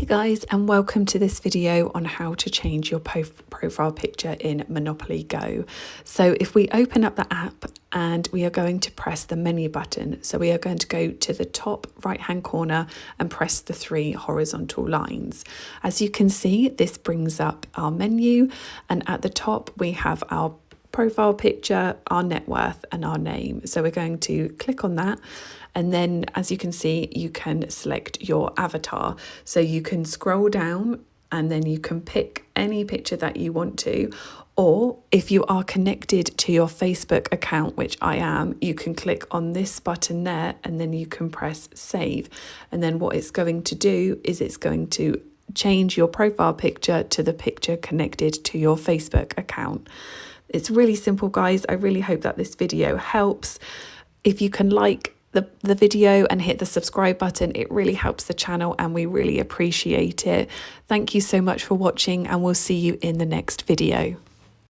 guys, and welcome to this video on how to change your profile picture in Monopoly Go. So if we open up the app and we are going to press the menu button, so we are going to go to the top right hand corner and press the three horizontal lines. As you can see, this brings up our menu, and at the top we have our profile picture, our net worth and our name. So we're going to click on that, and then as you can see, you can select your avatar. So you can scroll down and then you can pick any picture that you want to, or if you are connected to your Facebook account, which I am, you can click on this button there and then you can press save. And then what it's going to do is it's going to change your profile picture to the picture connected to your Facebook account. It's really simple, guys. I really hope that this video helps. If you can like the video and hit the subscribe button, it really helps the channel and we really appreciate it. Thank you so much for watching, and we'll see you in the next video.